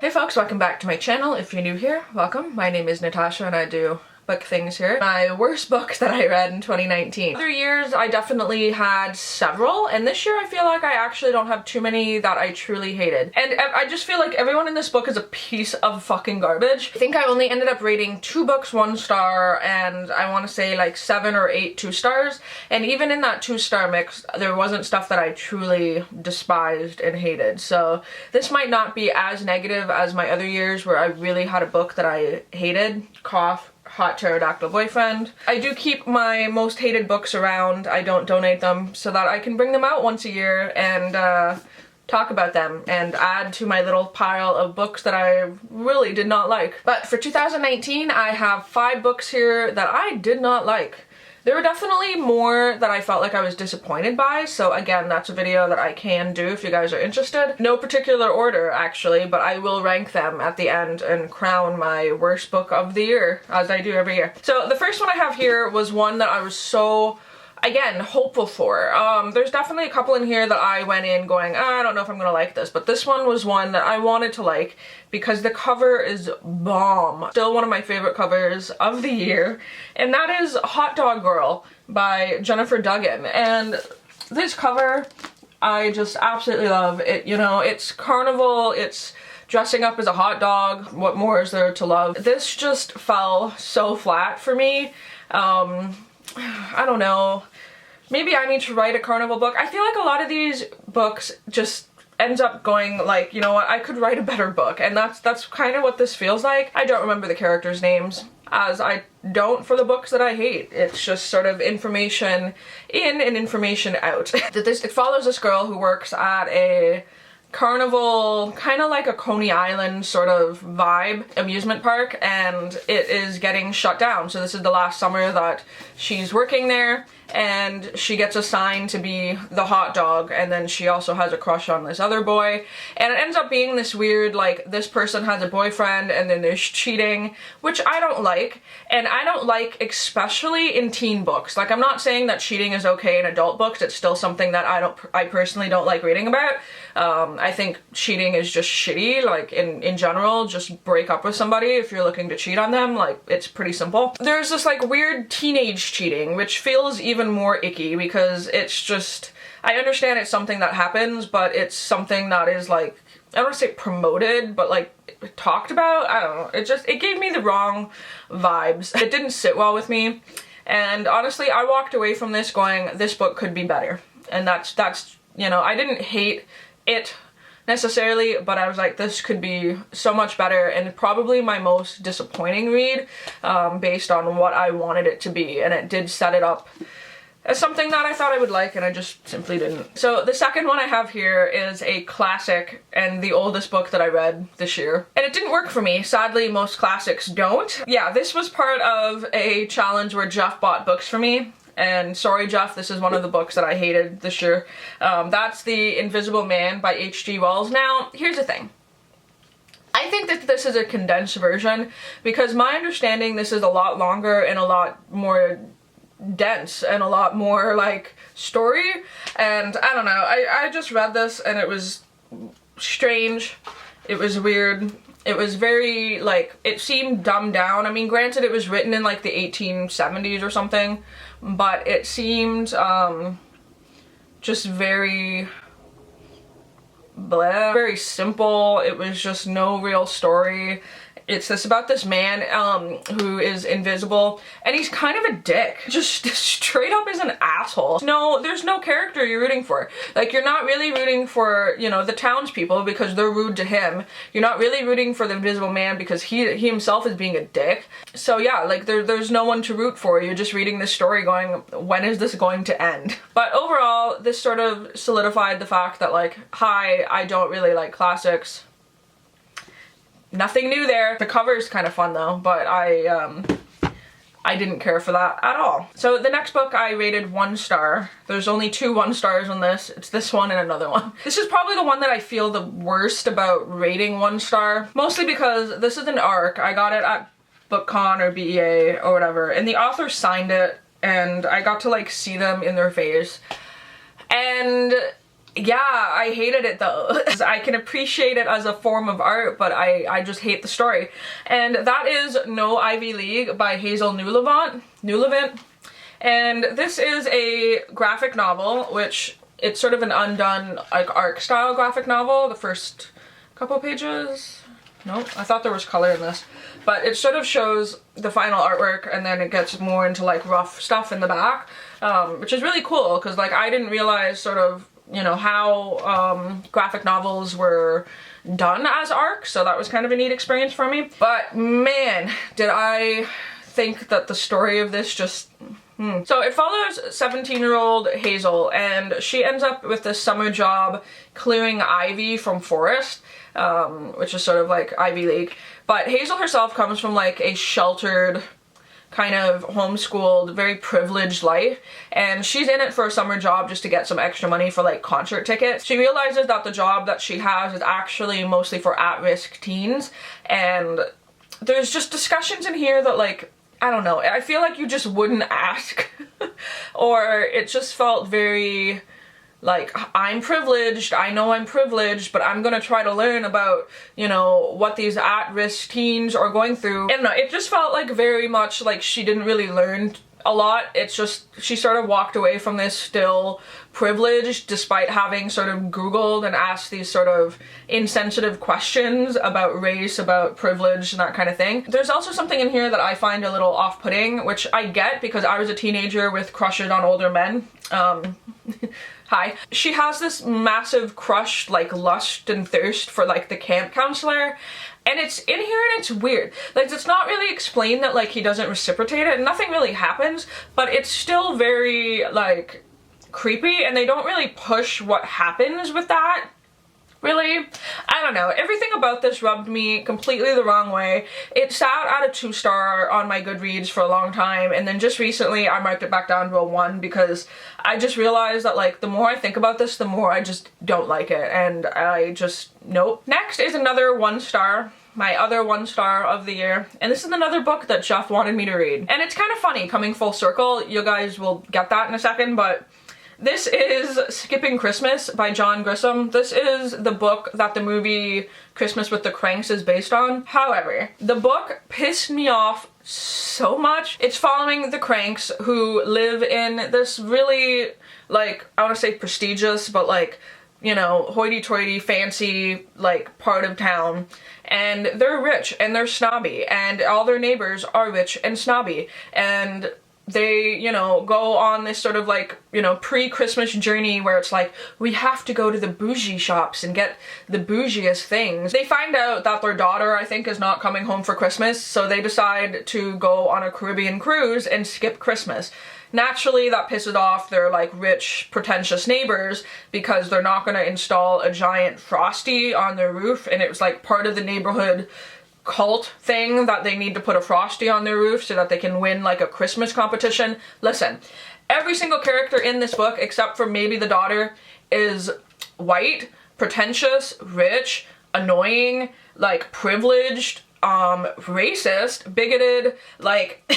Hey folks, welcome back to my channel. If you're new here, welcome. My name is Natasha and I do book things here. My worst book that I read in 2019. Other years I definitely had several, and this year I feel like I actually don't have too many that I truly hated. And I just feel like everyone in this book is a piece of fucking garbage. I think I only ended up rating 2 books 1 star and I want to say like 7 or 8 2 stars. And even in that 2-star mix, there wasn't stuff that I truly despised and hated. So this might not be as negative as my other years where I really had a book that I hated. Cough. Hot pterodactyl boyfriend. I do keep my most hated books around. I don't donate them so that I can bring them out once a year and talk about them and add to my little pile of books that I really did not like. But for 2019, I have 5 books here that I did not like. There were definitely more that I felt like I was disappointed by, so again, that's a video that I can do if you guys are interested. No particular order, actually, but I will rank them at the end and crown my worst book of the year, as I do every year. So the first one I have here was one that I was so, again, hopeful for. There's definitely a couple in here that I went in going, I don't know if I'm gonna like this, but this one was one that I wanted to like because the cover is bomb. Still one of my favorite covers of the year, and that is Hot Dog Girl by Jennifer Duggan. And this cover, I just absolutely love it. You know, it's carnival, it's dressing up as a hot dog. What more is there to love? This just fell so flat for me. I don't know. Maybe I need to write a carnival book. I feel like a lot of these books just ends up going like, you know what, I could write a better book, and that's kind of what this feels like. I don't remember the characters' names, as I don't for the books that I hate. It's just sort of information in and information out. It follows this girl who works at a carnival, kind of like a Coney Island sort of vibe amusement park, and it is getting shut down. So this is the last summer that she's working there, and she gets assigned to be the hot dog, and then she also has a crush on this other boy, and it ends up being this weird, like, this person has a boyfriend and then there's cheating, which I don't like, and I don't like especially in teen books. Like, I'm not saying that cheating is okay in adult books, it's still something that I personally don't like reading about. I think cheating is just shitty, like, in general. Just break up with somebody if you're looking to cheat on them, like, it's pretty simple. There's this, like, weird teenage cheating, which feels even more icky because it's just, I understand it's something that happens, but it's something that is, like, I don't want to say promoted, but, like, talked about. I don't know, it gave me the wrong vibes. It didn't sit well with me, and honestly, I walked away from this going, this book could be better. And that's, you know, I didn't hate it necessarily, but I was like, this could be so much better, and probably my most disappointing read based on what I wanted it to be, and it did set it up as something that I thought I would like, and I just simply didn't. So the second one I have here is a classic and the oldest book that I read this year, and it didn't work for me. Sadly, most classics don't. Yeah, this was part of a challenge where Jeff bought books for me. And sorry, Jeff, this is one of the books that I hated this year. That's The Invisible Man by H.G. Wells. Now, here's the thing. I think that this is a condensed version because my understanding this is a lot longer and a lot more dense and a lot more, like, story. And I don't know, I just read this and it was strange. It was weird. It was very, like, it seemed dumbed down. I mean, granted, it was written in, like, the 1870s or something, but it seemed, just very blah, very simple. It was just no real story. It's about this man who is invisible, and he's kind of a dick. Just straight up is an asshole. No, there's no character you're rooting for. Like, you're not really rooting for, you know, the townspeople because they're rude to him. You're not really rooting for the invisible man because he himself is being a dick. So yeah, like, there's no one to root for. You're just reading this story going, when is this going to end? But overall, this sort of solidified the fact that, like, hi, I don't really like classics. Nothing new there. The cover is kind of fun though, but I didn't care for that at all. So the next book I rated 1 star. There's only 2 1 stars on this. It's this one and another one. This is probably the one that I feel the worst about rating 1 star. Mostly because this is an ARC. I got it at BookCon or BEA or whatever, and the author signed it, and I got to, like, see them in their face. And Yeah, I hated it though. I can appreciate it as a form of art, but I just hate the story. And that is No Ivy League by Hazel Newlevant. And this is a graphic novel, which it's sort of an undone like arc style graphic novel. The first couple pages, no, I thought there was color in this, but it sort of shows the final artwork and then it gets more into like rough stuff in the back, which is really cool because like I didn't realize sort of, you know, how graphic novels were done as arcs, so that was kind of a neat experience for me. But man, did I think that the story of this just So it follows 17-year-old Hazel, and she ends up with this summer job clearing ivy from forest, which is sort of like Ivy League. But Hazel herself comes from like a sheltered, kind of homeschooled, very privileged life, and she's in it for a summer job just to get some extra money for like concert tickets. She realizes that the job that she has is actually mostly for at-risk teens, and there's just discussions in here that like, I don't know, I feel like you just wouldn't ask or it just felt very like, I'm privileged, I know I'm privileged, but I'm gonna try to learn about, you know, what these at-risk teens are going through. And it just felt like very much like she didn't really learn a lot. It's just, she sort of walked away from this still privileged despite having sort of Googled and asked these sort of insensitive questions about race, about privilege, and that kind of thing. There's also something in here that I find a little off-putting, which I get because I was a teenager with crushes on older men. Hi. She has this massive crush, like lust and thirst for like the camp counselor, and it's in here and it's weird. Like, it's not really explained that like he doesn't reciprocate it, nothing really happens, but it's still very like creepy, and they don't really push what happens with that. Really? I don't know. Everything about this rubbed me completely the wrong way. It sat at a 2-star on my Goodreads for a long time, and then just recently I marked it back down to a 1 because I just realized that like the more I think about this, the more I just don't like it, and I just, nope. Next is another 1-star. My other 1-star of the year, and this is another book that Jeff wanted me to read. And it's kind of funny coming full circle, you guys will get that in a second, but this is Skipping Christmas by John Grisham. This is the book that the movie Christmas with the Cranks is based on. However, the book pissed me off so much. It's following the Cranks, who live in this really, like, I want to say prestigious, but like, you know, hoity-toity, fancy, like, part of town. And they're rich and they're snobby, and all their neighbors are rich and snobby. And they, you know, go on this sort of like, you know, pre-Christmas journey where it's like, we have to go to the bougie shops and get the bougiest things. They find out that their daughter, I think, is not coming home for Christmas, so they decide to go on a Caribbean cruise and skip Christmas. Naturally, that pisses off their like rich, pretentious neighbors because they're not gonna install a giant Frosty on their roof, and it was like part of the neighborhood cult thing that they need to put a Frosty on their roof so that they can win like a Christmas competition. Listen, every single character in this book, except for maybe the daughter, is white, pretentious, rich, annoying, like privileged, racist, bigoted, like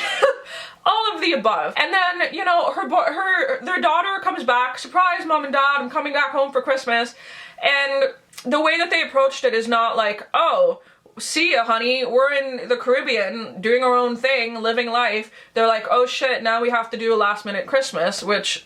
all of the above. And then, you know, their daughter comes back, surprise mom and dad, I'm coming back home for Christmas, and the way that they approached it is not like, oh, see ya, honey, we're in the Caribbean doing our own thing, living life. They're like, oh shit, now we have to do a last minute Christmas, which,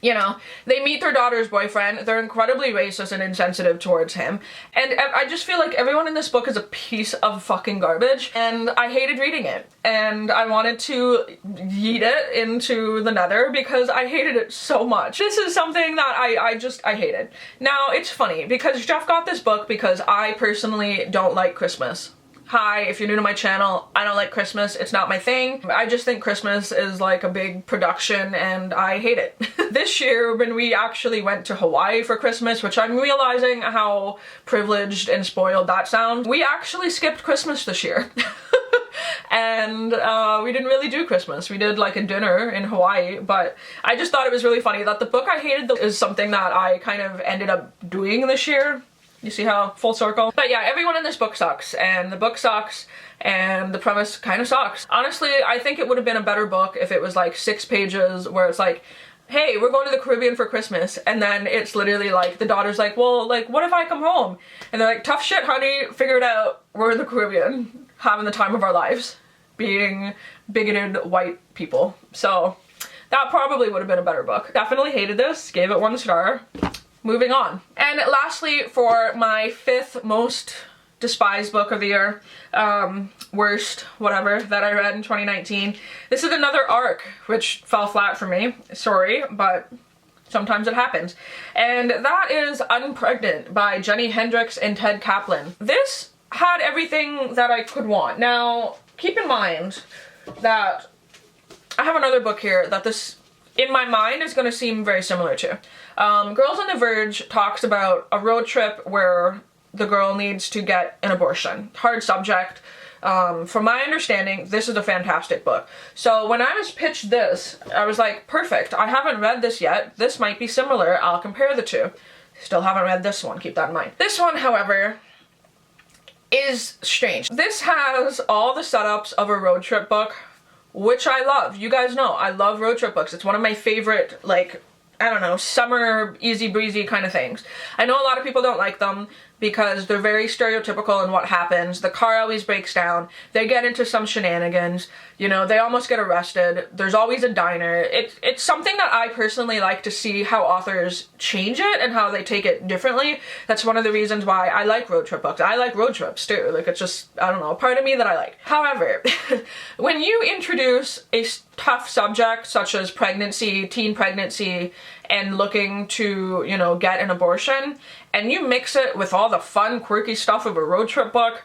you know, they meet their daughter's boyfriend, they're incredibly racist and insensitive towards him, and I just feel like everyone in this book is a piece of fucking garbage, and I hated reading it, and I wanted to yeet it into the nether because I hated it so much. This is something that I hated. Now, it's funny, because Jeff got this book because I personally don't like Christmas. Hi, if you're new to my channel, I don't like Christmas, it's not my thing. I just think Christmas is like a big production and I hate it. This year, when we actually went to Hawaii for Christmas, which I'm realizing how privileged and spoiled that sounds, we actually skipped Christmas this year. And we didn't really do Christmas. We did like a dinner in Hawaii, but I just thought it was really funny that the book I hated is something that I kind of ended up doing this year. You see how full circle? But yeah, everyone in this book sucks, and the book sucks, and the premise kind of sucks. Honestly, I think it would have been a better book if it was like 6 pages where it's like, hey, we're going to the Caribbean for Christmas, and then it's literally like the daughter's like, well, like, what if I come home? And they're like, tough shit, honey, figure it out. We're in the Caribbean, having the time of our lives, being bigoted white people. So that probably would have been a better book. Definitely hated this, gave it 1 star. Moving on. And lastly, for my 5th most despised book of the year, worst, whatever, that I read in 2019. This is another arc, which fell flat for me. Sorry, but sometimes it happens. And that is Unpregnant by Jenny Hendricks and Ted Kaplan. This had everything that I could want. Now, keep in mind that I have another book here that this, in my mind, is going to seem very similar to. Girls on the Verge talks about a road trip where the girl needs to get an abortion. Hard subject. From my understanding, this is a fantastic book. So when I was pitched this, I was like, perfect. I haven't read this yet. This might be similar. I'll compare the two. Still haven't read this one. Keep that in mind. This one, however, is strange. This has all the setups of a road trip book, which I love. You guys know I love road trip books. It's one of my favorite, like, I don't know, summer easy breezy kind of things. I know a lot of people don't like them because they're very stereotypical in what happens. The car always breaks down. They get into some shenanigans. You know, they almost get arrested. There's always a diner. It's something that I personally like to see how authors change it and how they take it differently. That's one of the reasons why I like road trip books. I like road trips too. Like, it's just, I don't know, a part of me that I like. However, when you introduce a tough subject such as pregnancy, teen pregnancy, and looking to, you know, get an abortion, and you mix it with all the fun, quirky stuff of a road trip book,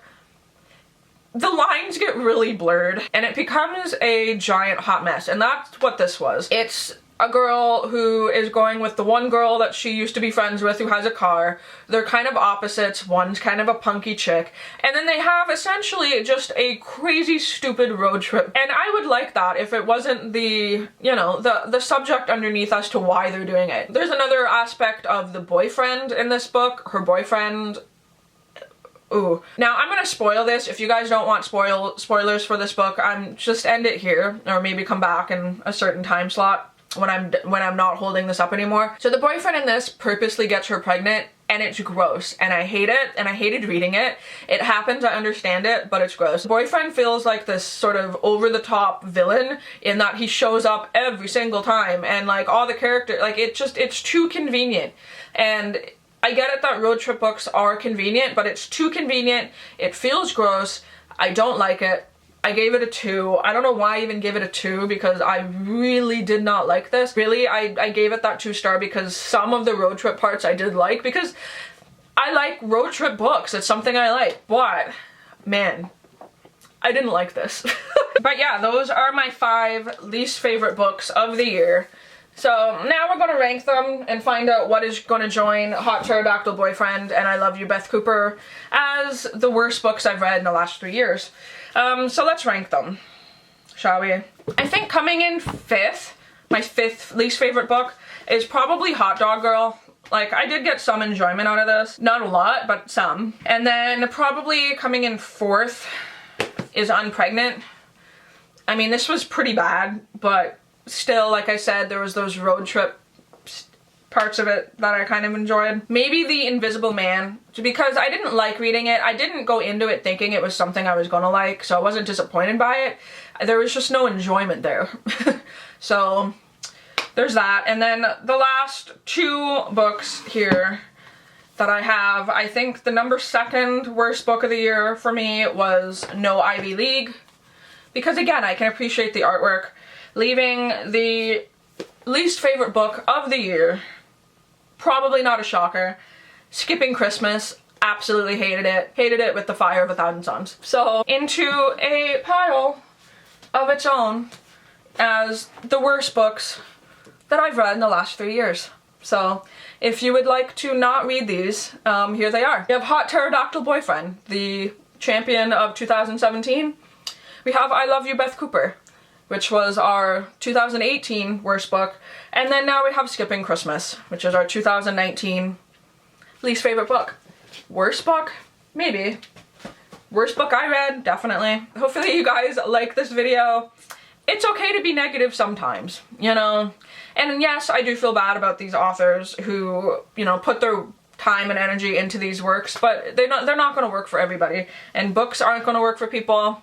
the lines get really blurred and it becomes a giant hot mess. And that's what this was. It's a girl who is going with the one girl that she used to be friends with who has a car. They're kind of opposites. One's kind of a punky chick. And then they have essentially just a crazy, stupid road trip. And I would like that if it wasn't the, you know, the subject underneath as to why they're doing it. There's another aspect of the boyfriend in this book. Her boyfriend... Ooh. Now, I'm gonna spoil this. If you guys don't want spoilers for this book, just end it here, or maybe come back in a certain time slot when I'm not holding this up anymore. So the boyfriend in this purposely gets her pregnant, and it's gross, and I hate it, and I hated reading it. It happens, I understand it, but it's gross. The boyfriend feels like this sort of over-the-top villain in that he shows up every single time, and like all the characters, like it's too convenient. And I get it that road trip books are convenient, but it's too convenient. It feels gross. I don't like it. I gave it a 2. I don't know why I even gave it a 2 because I really did not like this. Really, I gave it that 2 star because some of the road trip parts I did like because I like road trip books. It's something I like. But, man, I didn't like this. But yeah, those are my 5 least favorite books of the year. So now we're going to rank them and find out what is going to join Hot Pterodactyl Boyfriend and I Love You, Beth Cooper as the worst books I've read in the last 3 years. So let's rank them, shall we? I think coming in 5th, my 5th least favorite book, is probably Hot Dog Girl. Like, I did get some enjoyment out of this. Not a lot, but some. And then probably coming in 4th is Unpregnant. I mean, this was pretty bad, but still, like I said, there was those road trip parts of it that I kind of enjoyed. Maybe The Invisible Man, because I didn't like reading it. I didn't go into it thinking it was something I was gonna like, so I wasn't disappointed by it. There was just no enjoyment there. So there's that. And then the last 2 books here that I have, I think the number 2nd worst book of the year for me was No Ivy League, because again, I can appreciate the artwork. Leaving the least favorite book of the year, probably not a shocker, Skipping Christmas. Absolutely hated it. Hated it with the fire of 1,000 suns. So into a pile of its own as the worst books that I've read in the last 3 years. So if you would like to not read these, here they are. We have Hot Pterodactyl Boyfriend, the champion of 2017. We have I Love You, Beth Cooper, which was our 2018 worst book. And then now we have Skipping Christmas, which is our 2019 least favorite book. Worst book? Maybe. Worst book I read? Definitely. Hopefully you guys like this video. it's okay to be negative sometimes, you know? And yes, I do feel bad about these authors who, you know, put their time and energy into these works, but they're not going to work for everybody, and books aren't going to work for people.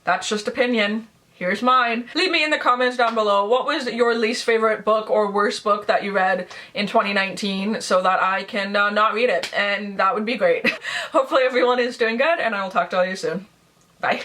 That's just opinion. Here's mine. Leave me in the comments down below, what was your least favorite book or worst book that you read in 2019 so that I can not read it, and that would be great. Hopefully everyone is doing good, and I will talk to all you soon. Bye.